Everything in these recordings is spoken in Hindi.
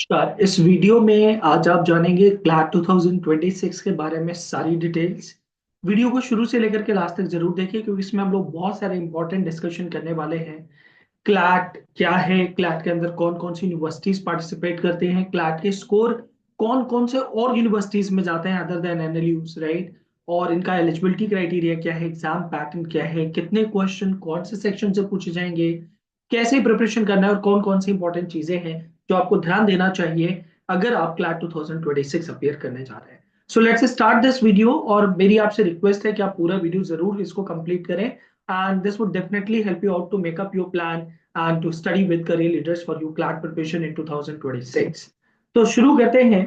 नमस्कार। इस वीडियो में आज आप जानेंगे क्लैट 2026 के बारे में सारी डिटेल्स। वीडियो को शुरू से लेकर के लास्ट तक जरूर देखिए क्योंकि इसमें हम लोग बहुत सारे इंपॉर्टेंट डिस्कशन करने वाले हैं। क्लैट क्या है, क्लैट के अंदर कौन कौन सी यूनिवर्सिटीज पार्टिसिपेट करते हैं, क्लैट के स्कोर कौन कौन से और यूनिवर्सिटीज में जाते हैं अदर देन एनएलयूज, राइट। और इनका एलिजिबिलिटी क्राइटेरिया क्या है, एग्जाम पैटर्न क्या है, कितने क्वेश्चन कौन से सेक्शन से पूछे जाएंगे, कैसे प्रिपरेशन करना है और कौन कौन सी इंपॉर्टेंट चीजें हैं जो आपको ध्यान देना चाहिए अगर आप क्लैट 2026 अपीयर करने जा रहे हैं। So let's start this video. और मेरी आपसे रिक्वेस्ट है कि आप पूरा वीडियो जरूर इसको कंप्लीट करें and this would definitely help you out to make up your plan and to study with career leaders for your CLAT preparation in 2026। तो शुरू करते हैं।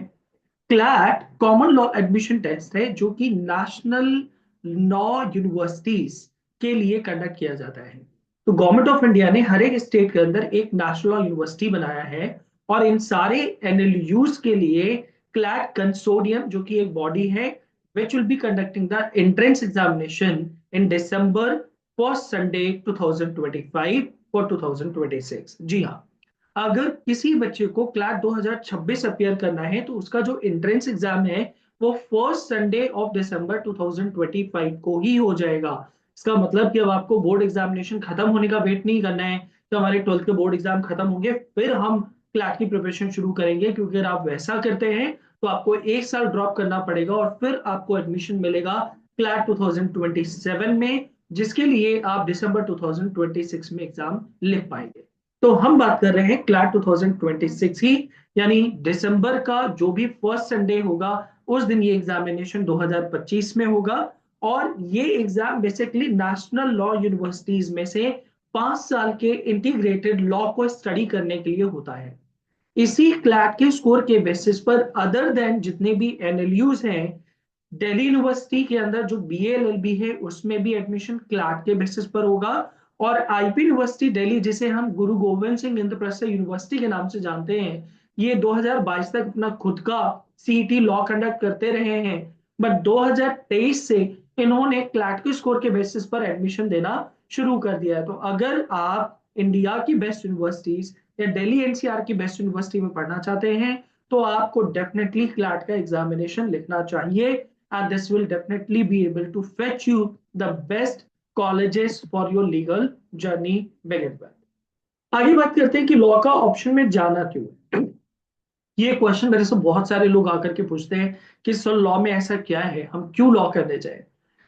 CLAT common law admission test है जो कि नेशनल लॉ यूनिवर्सिटीज के लिए कंडक्ट किया जाता है। तो गवर्नमेंट ऑफ इंडिया ने हर एक स्टेट के अंदर एक नेशनल लॉ यूनिवर्सिटी बनाया है और इन सारे एनएलयूज के लिए क्लैट कंसोर्टियम जो कि एक बॉडी है which will be conducting the entrance examination in December first Sunday 2025 for 2026। जी हाँ, अगर किसी बच्चे को क्लैट 2026 अपियर करना है तो उसका जो एंट्रेंस एग्जाम है वो फर्स्ट संडे ऑफ दिसंबर 2025 को ही हो जाएगा। इसका मतलब कि अब आपको बोर्ड एग्जामिनेशन खत्म होने का वेट नहीं करना है कि हमारे 12th के बोर्ड एग्जाम खत्म होंगे फिर हम क्लैट की प्रिपरेशन शुरू करेंगे, क्योंकि अगर आप वैसा करते हैं तो आपको एक साल ड्रॉप करना पड़ेगा और फिर आपको एडमिशन मिलेगा क्लैट 2027 में, जिसके लिए आप दिसंबर 2026 में एग्जाम लिख पाएंगे। तो हम बात कर रहे हैं क्लैट 2026 की, यानी दिसंबर का जो भी फर्स्ट संडे होगा उस दिन ये एग्जामिनेशन 2025 में होगा। और ये exam basically national law universities में से 5 साल के इंटीग्रेटेड लॉ को स्टडी करने के लिए होता है। इसी क्लैट के स्कोर के बेसिस पर अदर देन जितने भी एनएलयूज हैं, दिल्ली यूनिवर्सिटी के अंदर जो बीएलएलबी है उसमें भी एडमिशन क्लैट के बेसिस पर होगा। और आईपी यूनिवर्सिटी दिल्ली, जिसे हम गुरु गोविंद सिंह इंद्रप्रस्थ यूनिवर्सिटी के नाम से जानते हैं, ये 2022 तक अपना खुद का सीईटी लॉ कंडक्ट करते रहे हैं। बट 2023 से इन्होंने क्लैट के स्कोर के बेसिस पर एडमिशन देना शुरू कर दिया है। तो अगर आप इंडिया की बेस्ट यूनिवर्सिटीज या दिल्ली एनसीआर की बेस्ट यूनिवर्सिटी में पढ़ना चाहते हैं तो आपको डेफिनेटली क्लैट का एग्जामिनेशन लिखना चाहिए, and this will definitely be able to fetch you the best colleges for your legal journey begin with। आगे बात करते हैं कि लॉ का ऑप्शन में जाना क्यों है। ये क्वेश्चन मेरे से बहुत सारे लोग आकर के पूछते हैं कि सर लॉ में ऐसा क्या है, हम क्यों लॉ करने जाए।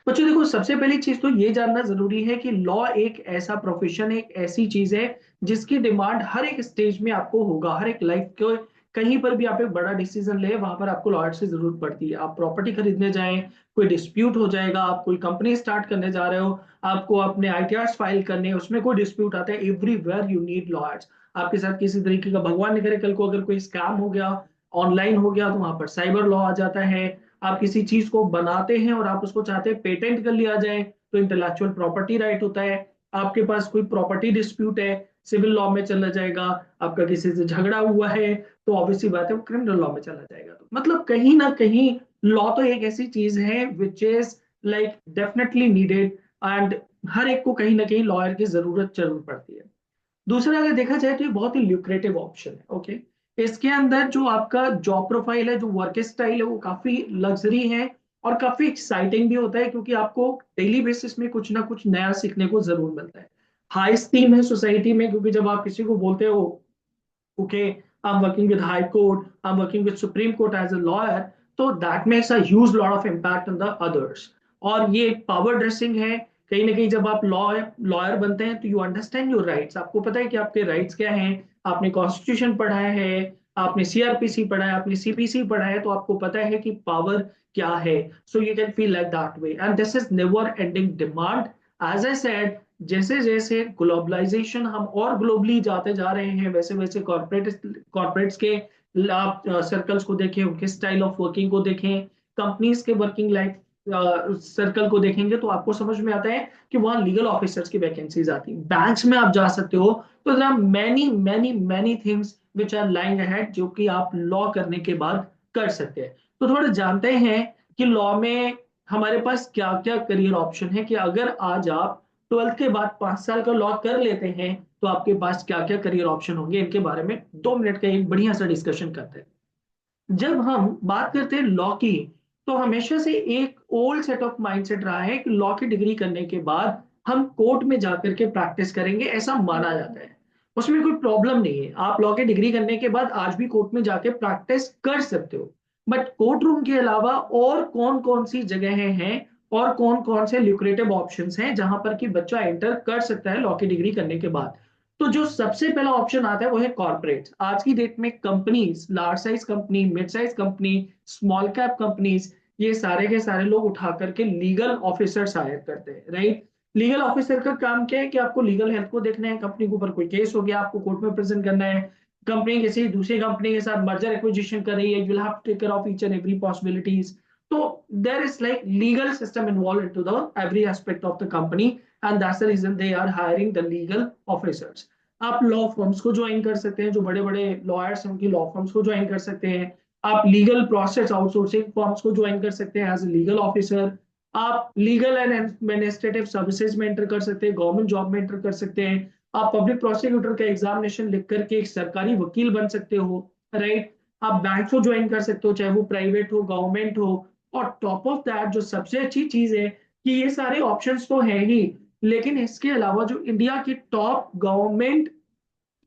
बच्चों देखो, सबसे पहली चीज तो ये जानना जरूरी है कि लॉ एक ऐसा प्रोफेशन है, एक ऐसी चीज है जिसकी डिमांड हर एक स्टेज में आपको होगा। हर एक लाइफ के कहीं पर भी आप एक बड़ा डिसीजन ले वहां पर आपको लॉयर से जरूरत पड़ती है। आप प्रॉपर्टी खरीदने जाएं, कोई डिस्प्यूट हो जाएगा, आप कोई कंपनी स्टार्ट करने जा रहे हो, आपको अपने आईटीआर फाइल करने हैं, उसमें कोई डिस्प्यूट आता है, एवरीवेयर यू नीड लॉयर्स। आपके साथ किसी तरीके का, भगवान न करे कल को अगर कोई स्कैम हो गया, ऑनलाइन हो गया, तो वहां पर साइबर लॉ आ जाता है। आप किसी चीज को बनाते हैं और आप उसको चाहते हैं पेटेंट कर लिया जाए तो इंटेलेक्चुअल प्रॉपर्टी राइट होता है। आपके पास कोई प्रॉपर्टी डिस्प्यूट है, सिविल लॉ में चला जाएगा। आपका किसी से झगड़ा हुआ है तो ऑब्वियसली बात है वो क्रिमिनल लॉ में चला जाएगा। तो मतलब कहीं ना कहीं लॉ तो एक ऐसी चीज है which is like definitely needed, and हर एक को कहीं ना कहीं लॉयर की जरूरत जरूर पड़ती है। दूसरा अगर देखा जाए तो ये बहुत ही ल्यूक्रेटिव ऑप्शन है। ओके, इसके अंदर जो आपका जॉब प्रोफाइल है, जो वर्क स्टाइल है, वो काफी लग्जरी है और काफी एक्साइटिंग भी होता है, क्योंकि आपको डेली बेसिस में कुछ ना कुछ नया सीखने को जरूर मिलता है। हाई स्टीम है सोसाइटी में, क्योंकि जब आप किसी को बोलते हो okay I am working with high court, I am working with supreme court as a lawyer, तो that makes a huge lot of impact on the others. और ये पावर ड्रेसिंग है। कहीं ना कहीं जब आप लॉयर बनते हैं तो यू अंडरस्टैंड योर राइट्स, आपको पता है कि आपके राइट्स क्या हैं। आपने कॉन्स्टिट्यूशन पढ़ा है, आपने सीआरपीसी पढ़ा है, आपने सीपीसी पढ़ा है, तो आपको पता है कि पावर क्या है। So you can feel like that way and this is never ending demand. As I said, जैसे जैसे ग्लोबलाइजेशन, हम और ग्लोबली जाते जा रहे हैं, वैसे वैसे कॉर्पोरेट्स के सर्कल्स को देखें, उनके स्टाइल ऑफ वर्किंग को देखें, कंपनीज के वर्किंग लाइफ सर्कल को देखेंगे तो आपको समझ में आता है कि वहां लीगल ऑफिसर्स की वैकेंसीज आती हैं। बैंक्स में आप जा सकते हो। तो there are many many many things which are lying ahead जो कि आप लॉ करने के बाद कर सकते हैं। तो थोड़ा जानते हैं कि लॉ में हमारे पास क्या क्या करियर ऑप्शन है, कि अगर आज आप 12th के बाद 5 साल का लॉ कर लेते हैं तो आपके पास क्या क्या करियर ऑप्शन होंगे, इनके बारे में 2 मिनट का एक बढ़िया सा डिस्कशन करते हैं। जब हम बात करते हैं लॉ की, तो हमेशा से एक ओल्ड सेट ऑफ माइंडसेट रहा है कि लॉ की डिग्री करने के बाद हम कोर्ट में जाकर के प्रैक्टिस करेंगे, ऐसा माना जाता है। उसमें कोई प्रॉब्लम नहीं है, आप लॉ की डिग्री करने के बाद आज भी कोर्ट में जाके प्रैक्टिस कर सकते हो। बट कोर्ट रूम के अलावा और कौन कौन सी जगहें हैं और कौन कौन से ल्यूक्रेटिव ऑप्शंस हैं जहां पर कि बच्चा एंटर कर सकता है लॉ की डिग्री करने के बाद। तो जो सबसे पहला ऑप्शन आता है वो है कॉर्पोरेट। आज की डेट में companies, large size company, mid size company, small cap companies, ये सारे के सारे लोग उठा करके लीगल ऑफिसर्स हायर करते हैं, राइट। लीगल ऑफिसर का काम क्या है कि आपको लीगल हेल्थ को देखना है, कंपनी के ऊपर कोई केस हो गया आपको कोर्ट में प्रेजेंट करना है, कंपनी किसी दूसरी कंपनी के साथ मर्जर एक्विजिशन कर रही है, you will have to take care of each and every possibilities. तो there is like legal system involve into the every aspect of the company, and that's the reason they are hiring the legal officers. आप लॉ फर्म्स को ज्वाइन कर सकते हैं, जो बड़े बड़े लॉयर्स हैं उनकी लॉ फर्म्स को ज्वाइन कर सकते हैं। आप लीगल प्रोसेस आउटसोर्सिंग फर्म्स को ज्वाइन कर सकते हैं एज ए लीगल ऑफिसर। आप लीगल एंड एडमिनिस्ट्रेटिव सर्विसेज में एंटर कर सकते हैं, गवर्नमेंट जॉब में एंटर कर सकते हैं। आप पब्लिक प्रोसिक्यूटर का एग्जामिनेशन लिख करके एक सरकारी वकील बन सकते हो, राइट। आप बैंक को ज्वाइन कर सकते हो, चाहे वो प्राइवेट हो गवर्नमेंट हो। और टॉप ऑफ दैट जो सबसे अच्छी चीज है कि ये सारे ऑप्शंस तो है ही, लेकिन इसके अलावा जो इंडिया की top government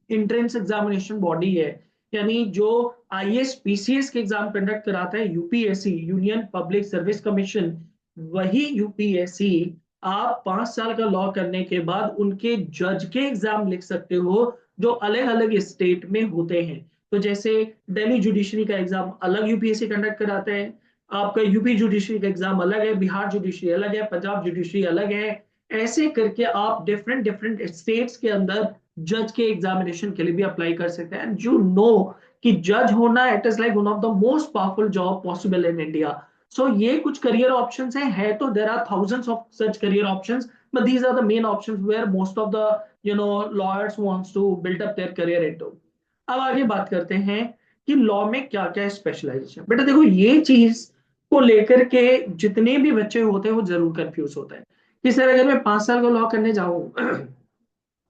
entrance examination body है, यानी जो आईएएस पीसीएस के एग्जाम कंडक्ट कराता है, UPSC, union public service commission, वही यूपीएससी आप 5 साल का लॉ करने के बाद उनके जज के एग्जाम लिख सकते हो, जो अलग अलग स्टेट में होते हैं। तो जैसे दिल्ली जुडिशरी का एग्जाम अलग यूपीएससी कंडक्ट कराता है, आपका यूपी जुडिशरी का एग्जाम अलग है, बिहार जुडिशरी अलग है, पंजाब जुडिशरी अलग है। ऐसे करके आप डिफरेंट डिफरेंट स्टेट्स के अंदर जज के एग्जामिनेशन के लिए भी अप्लाई कर सकते हैं। एंड यू नो कि जज होना it is like one of the most powerful job possible in India. So ये कुछ करियर ऑप्शंस हैं, है तो there are thousands of such career options, but these are the main options where most of the lawyers wants to build up their career into. अब आगे बात करते हैं कि लॉ में क्या क्या स्पेशलाइजेशन। बेटा देखो, ये चीज को लेकर के जितने भी बच्चे होते हैं वो जरूर कंफ्यूज होते हैं कि सर अगर मैं 5 साल का लॉ करने जाऊं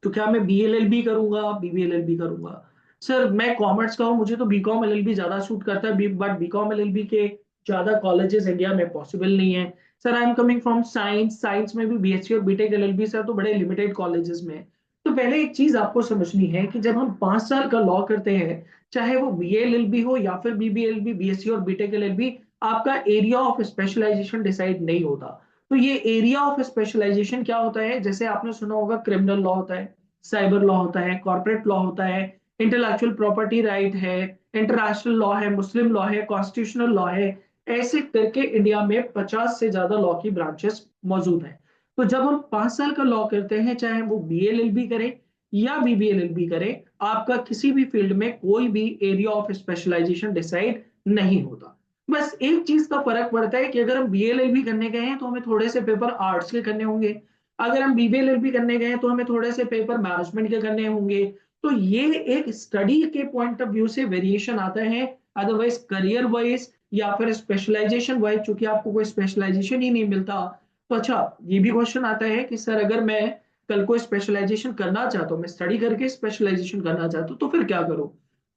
तो क्या मैं बी एल एल बी करूंगा, बीबी एल एल बी करूंगा। सर मैं कॉमर्स का हूँ, मुझे तो B com L L B ज्यादा सूट करता है, but B com L L B के ज्यादा कॉलेजेस इंडिया में पॉसिबल नहीं है। Sir I am coming from science, science में भी बीएससी और BTech L L B sir तो बड़े लिमिटेड कॉलेजेस में है। तो पहले एक चीज आपको समझनी है कि जब हम 5 साल का लॉ करते हैं, चाहे वो बी एल एल बी हो या फिर बीबी एल बी, बीएससी और बीटेक एल एल बी, आपका एरिया ऑफ स्पेशलाइजेशन डिसाइड नहीं होता। तो ये एरिया ऑफ स्पेशलाइजेशन क्या होता है, जैसे आपने सुना होगा क्रिमिनल लॉ होता है, साइबर लॉ होता है, कॉर्पोरेट लॉ होता है, इंटेलेक्चुअल प्रॉपर्टी राइट है, इंटरनेशनल लॉ है, मुस्लिम लॉ है, कॉन्स्टिट्यूशनल लॉ है। ऐसे करके इंडिया में 50 से ज्यादा लॉ की ब्रांचेस मौजूद हैं। तो जब हम 5 साल का लॉ करते हैं, चाहे वो बी एल एल बी करें या बीबी एल एल बी करें, आपका किसी भी फील्ड में कोई भी एरिया ऑफ स्पेशलाइजेशन डिसाइड नहीं होता। बस एक चीज का फर्क पड़ता है कि अगर हम बी एल एल बी करने गए हैं तो हमें थोड़े से पेपर आर्ट्स के करने होंगे, अगर हम बीबीएलएलबी करने गए तो हमें थोड़े से पेपर मैनेजमेंट के करने होंगे। तो ये एक स्टडी के पॉइंट ऑफ व्यू से वेरिएशन आता है। अदरवाइज करियर वाइज या फिर स्पेशलाइजेशन वाइज, चूंकि आपको कोई स्पेशलाइजेशन ही नहीं मिलता। तो अच्छा, ये भी क्वेश्चन आता है कि सर अगर मैं कल को स्पेशलाइजेशन करना चाहता हूँ, मैं स्टडी करके स्पेशलाइजेशन करना चाहता हूँ, तो फिर क्या करूँ।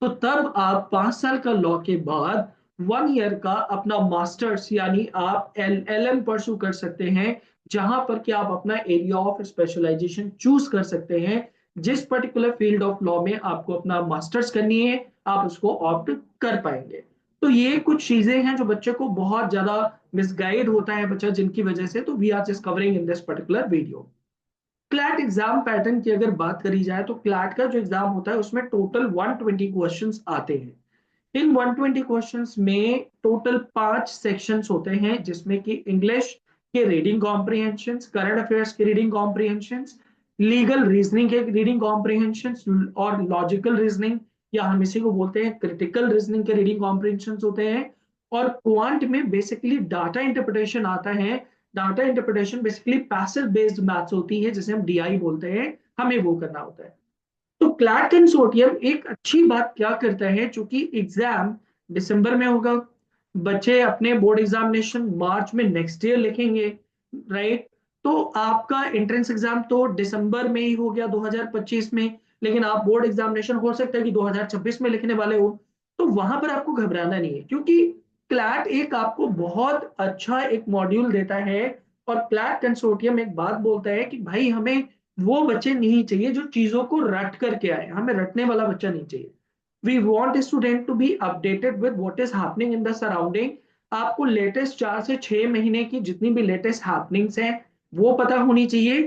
तो तब आप 5 साल का लॉ के बाद 1 ईयर का अपना मास्टर्स यानी आप एल एल एम परसू कर सकते हैं, जहां पर कि आप अपना एरिया ऑफ स्पेशलाइजेशन चूज कर सकते हैं। जिस पर्टिकुलर फील्ड ऑफ लॉ में आपको अपना मास्टर्स करनी है, आप उसको ऑप्ट कर पाएंगे। तो ये कुछ चीजें हैं जो बच्चे को बहुत ज्यादा मिसगाइड होता है बच्चा, जिनकी वजह से तो we are just covering in this particular video. CLAT exam pattern की अगर बात करी जाए तो क्लैट का जो एग्जाम होता है उसमें टोटल 120 क्वेश्चंस आते हैं। इन 120 क्वेश्चंस में टोटल 5 सेक्शंस होते हैं, जिसमें कि इंग्लिश के रीडिंग कॉम्प्रिहेंशन, करंट अफेयर्स के रीडिंग कॉम्प्रिहेंशन, लीगल रीजनिंग के रीडिंग कॉम्प्रिहेंशन और लॉजिकल रीजनिंग, या हम इसी को बोलते हैं क्रिटिकल रीजनिंग के रीडिंग कॉम्प्रिहेंशन होते हैं। और क्वांट में बेसिकली डाटा इंटरप्रिटेशन आता है। Data interpretation basically passive based maths होती है, जिसे हम डीआई बोलते हैं, हमें वो करना होता है। तो क्लैट कंसोर्टियम एक अच्छी बात क्या करता है, चूंकि एग्जाम दिसंबर में होगा, बच्चे अपने बोर्ड एग्जामिनेशन मार्च में नेक्स्ट ईयर लिखेंगे, राइट। तो आपका एंट्रेंस एग्जाम तो दिसंबर में ही हो गया 2025 में, लेकिन आप बोर्ड एग्जामिनेशन हो सकता है कि 2026 में लिखने वाले हो। तो वहां पर आपको घबराना नहीं है, क्योंकि क्लैट एक आपको बहुत अच्छा एक मॉड्यूल देता है। और क्लैट कंसोर्टियम एक बात बोलता है कि भाई हमें वो बच्चे नहीं चाहिए जो चीजों को रट करके आए, हमें रटने वाला बच्चा नहीं चाहिए। We want student to be updated with what is happening in the surrounding. आपको लेटेस्ट 4 से 6 महीने की जितनी भी लेटेस्ट हैपनिंग्स हैं वो पता होनी चाहिए।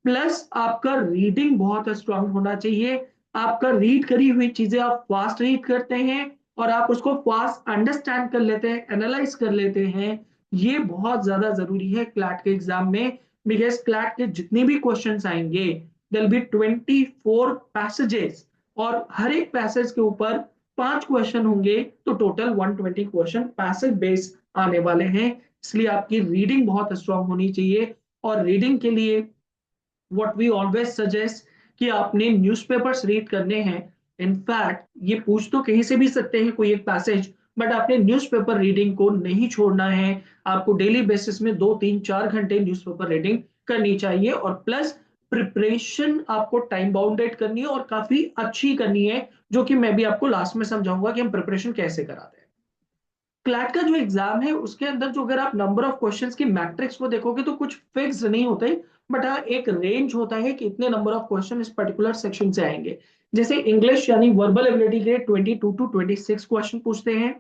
प्लस आपका रीडिंग बहुत स्ट्रांग होना चाहिए। आपका रीड करी हुई चीजें आप फास्ट रीड करते हैं और आप उसको फास्ट अंडरस्टैंड कर लेते हैं, एनालाइज कर लेते हैं। ये बहुत ज्यादा जरूरी है क्लैट के एग्जाम में। बिकॉज क्लैट के जितने भी क्वेश्चंस आएंगे देयर बी 24 पैसेजेस, और हर एक पैसेज के ऊपर 5 क्वेश्चन होंगे, तो टोटल 120 क्वेश्चन पैसेज बेस्ड आने वाले हैं। इसलिए आपकी रीडिंग बहुत स्ट्रांग होनी चाहिए। और रीडिंग के लिए व्हाट वी ऑलवेज सजेस्ट कि आपने न्यूज़पेपर्स रीड करने हैं। इनफैक्ट ये पूछ तो कहीं से भी सकते हैं कोई एक पैसेज, बट आपने न्यूज़पेपर रीडिंग को नहीं छोड़ना है। आपको डेली बेसिस में 2 3 4 घंटे न्यूज़पेपर रीडिंग करनी चाहिए। और प्लस प्रिपरेशन आपको टाइम बाउंडेड करनी है और काफी अच्छी करनी है, जो कि मैं भी आपको लास्ट में समझाऊंगा कि हम प्रिपरेशन कैसे कराते हैं। क्लैट का जो एग्जाम है उसके अंदर जो अगर आप नंबर ऑफ क्वेश्चंस की मैट्रिक्स को देखोगे तो कुछ फिक्स नहीं होते, बट हाँ एक रेंज होता है कि इतने नंबर ऑफ क्वेश्चन इस पर्टिकुलर सेक्शन से आएंगे। जैसे इंग्लिश यानी वर्बल एबिलिटी के 22 to 26 क्वेश्चन पूछते हैं।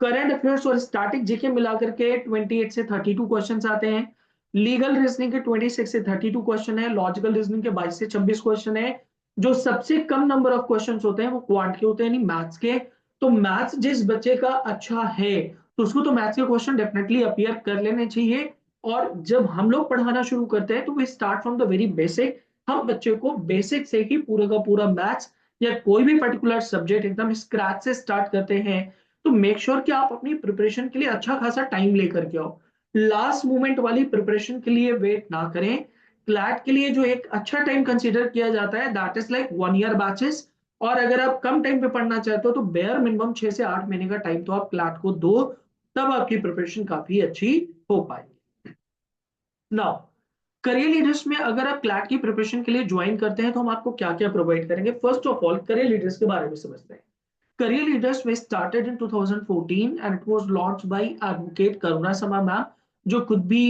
करंट अफेयर्स और स्टैटिक जीके मिलाकर के 28 से 32 क्वेश्चन आते हैं। लीगल रीजनिंग के 26 से 32 क्वेश्चन है। लॉजिकल रीजनिंग के 22 से 26 क्वेश्चन है। जो सबसे कम नंबर ऑफ क्वेश्चन होते हैं वो क्वांट के होते हैं, यानी मैथ्स के। तो मैथ्स जिस बच्चे का अच्छा है तो उसको तो मैथ्स के क्वेश्चन डेफिनेटली अपीयर कर लेने चाहिए। और जब हम लोग पढ़ाना शुरू करते हैं तो we start from the very basic. हम बच्चे को बेसिक से ही पूरा का पूरा मैथ्स या कोई भी पर्टिकुलर सब्जेक्ट एकदम स्क्रैच से स्टार्ट करते हैं। तो मेक श्योर कि आप अपनी प्रिपरेशन के लिए अच्छा खासा टाइम लेकर के आओ। लास्ट मोमेंट वाली प्रिपरेशन के लिए वेट ना करें। क्लैट के लिए जो एक अच्छा टाइम कंसीडर किया जाता है that is like 1 year batches. और अगर आप कम टाइम पे पढ़ना चाहते हो तो बेयर मिनिमम 6 से 8 महीने का टाइम तो आप क्लैट को दो, तब आपकी प्रिपरेशन काफी अच्छी हो पाएगी। नाउ करियर लीडर्स में अगर आप क्लैट की प्रिपरेशन के लिए ज्वाइन करते हैं तो हम आपको क्या क्या प्रोवाइड करेंगे। First of all career leaders के बारे में समझते हैं। Career Leaders was started in 2014 and it was launched by Advocate Karuna Sama ma'am, जो खुद भी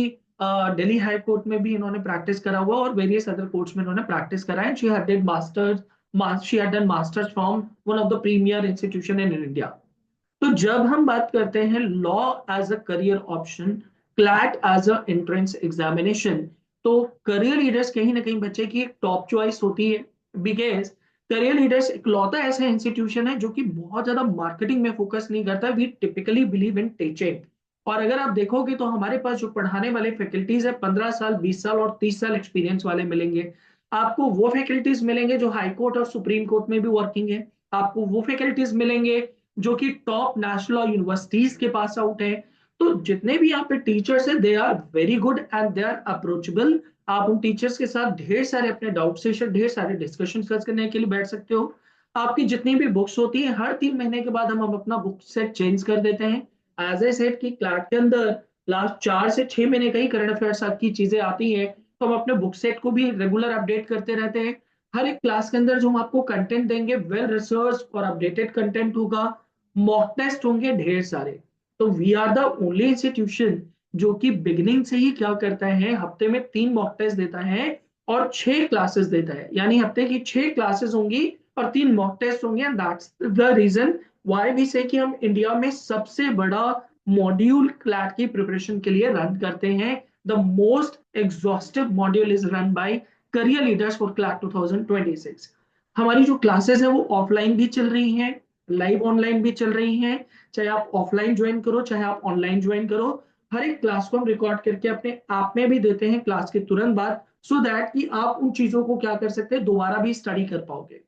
दिल्ली हाई कोर्ट में भी इन्होंने प्रैक्टिस करा हुआ और वेरियस अदर कोर्ट्स में इन्होंने प्रैक्टिस करा है। She had done masters from one of the premier institution in India. तो जब हम बात करते हैं law as a career option, CLAT as a entrance examination, तो करियर लीडर्स कहीं ना कहीं बच्चे की एक टॉप चॉइस होती है। बिकॉज करियर लीडर्स इकलौता ऐसा इंस्टीट्यूशन है जो कि बहुत ज्यादा मार्केटिंग में फोकस नहीं करता। We typically believe in teaching. और अगर आप देखोगे तो हमारे पास जो पढ़ाने वाले फैकल्टीज है 15 साल 20 साल और 30 साल एक्सपीरियंस वाले मिलेंगे। आपको वो फैकल्टीज मिलेंगे जो हाई कोर्ट और सुप्रीम कोर्ट में भी वर्किंग है। आपको वो फैकल्टीज मिलेंगे जो कि टॉप नेशनल और यूनिवर्सिटीज के पास आउट है। तो जितने भी यहाँ पे टीचर्स हैं they are very good and they are approachable. आप उन टीचर्स के साथ ढेर सारे अपने डाउट सेशन ढेर सारे डिस्कशन करने के लिए बैठ सकते हो। आपकी जितनी भी बुक्स होती है हर 3 महीने के बाद हम अपना बुक सेट चेंज कर देते हैं। एज ए सेट की क्लास के अंदर लास्ट 4 से 6 महीने का ही करंट अफेयर्स की चीजें आती हैं, तो हम अपने बुक सेट को भी रेगुलर अपडेट करते रहते हैं। हर एक क्लास के अंदर जो हम आपको कंटेंट देंगे वेल रिसर्च और अपडेटेड कंटेंट होगा। मॉक टेस्ट होंगे ढेर सारे। तो we are the only institution जो कि बिगिनिंग से ही क्या करता है, हफ्ते में 3 मॉक टेस्ट देता है और 6 क्लासेस देता है। यानी हफ्ते की 6 क्लासेस होंगी और 3 मॉक टेस्ट होंगे। And that's the reason why we say कि हम इंडिया में सबसे बड़ा मॉड्यूल क्लैट की प्रिपरेशन के लिए रन करते हैं। The most exhaustive module is run by career leaders for CLAT 2026। हमारी जो क्लासेस है वो ऑफलाइन भी चल रही हैं, लाइव ऑनलाइन भी चल रही हैं। चाहे आप ऑफलाइन ज्वाइन करो चाहे आप ऑनलाइन ज्वाइन करो, हर एक क्लास को हम रिकॉर्ड करके अपने आप में भी देते हैं क्लास के तुरंत बाद, सो दैट कि आप उन चीजों को क्या कर सकते हैं दोबारा भी स्टडी कर पाओगे।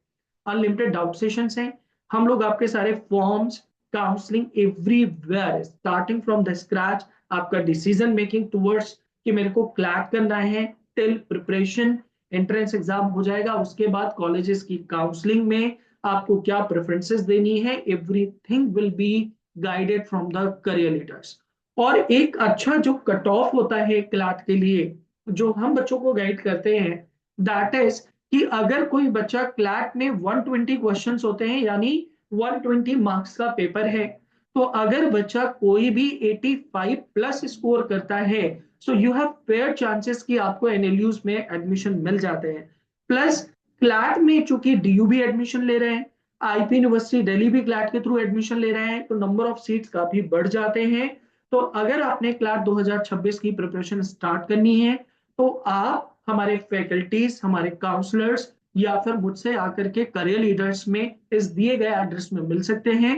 अनलिमिटेड डाउट सेशंस हैं। हम लोग आपके सारे forms, counselling everywhere starting from the scratch. आपका डिसीजन मेकिंग टुवर्ड्स कि मेरे को क्लैट करना है टिल प्रिपरेशन एंट्रेंस एग्जाम हो जाएगा, उसके बाद कॉलेजेस की काउंसलिंग में आपको क्या प्रेफरेंसेस देनी है, everything will be guided from the career leaders. और एक अच्छा जो कट ऑफ होता है क्लैट के लिए जो हम बच्चों को गाइड करते हैं दैट इज कि अगर कोई बच्चा क्लैट में 120 क्वेश्चंस होते हैं यानी 120 मार्क्स का पेपर है, तो अगर बच्चा कोई भी 85 प्लस स्कोर करता है, so you have fair chances कि आपको एनएलयूज में एडमिशन मिल जाते हैं। प्लस क्लैट में चूंकि डीयू भी एडमिशन ले रहे हैं, आईपी यूनिवर्सिटी दिल्ली भी क्लैट के थ्रू एडमिशन ले रहे हैं, तो नंबर ऑफ सीट्स काफी बढ़ जाते हैं। तो अगर आपने क्लैट 2026 की प्रिपरेशन स्टार्ट करनी है, तो आप हमारे फैकल्टीज, हमारे काउंसलर्स या फिर मुझसे आकर के करियर लीडर्स में इस दिए गए एड्रेस में मिल सकते हैं।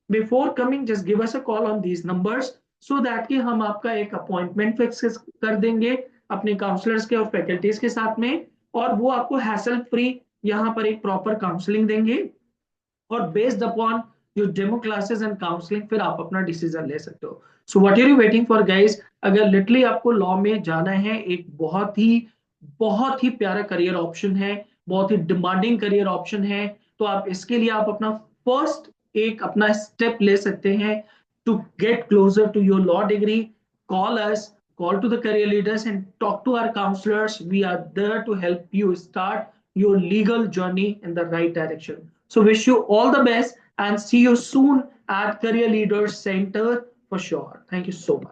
Before coming just give us a call on these numbers so that कि हम आपका एक अपॉइंटमेंट फिक्स कर देंगे अपने काउंसलर्स के और फैकल्टीज के साथ में, और वो आपको हैसल फ्री यहाँ पर एक प्रॉपर काउंसलिंग देंगे, और based upon your demo classes and counselling फिर आप अपना डिसीजन ले सकते हो। So what are you waiting for guys? अगर लिटरली आपको लॉ में जाना है, एक बहुत ही प्यारा करियर ऑप्शन है, बहुत ही डिमांडिंग करियर ऑप्शन है, तो आप इसके लिए आप अपना फर्स्ट एक अपना स्टेप ले सकते हैं to get closer to your law degree. Call us, call to the career leaders and talk to our counselors. We are there to help you start your legal journey in the right direction. So wish you all the best and see you soon at Career Leaders Center for sure. Thank you so much.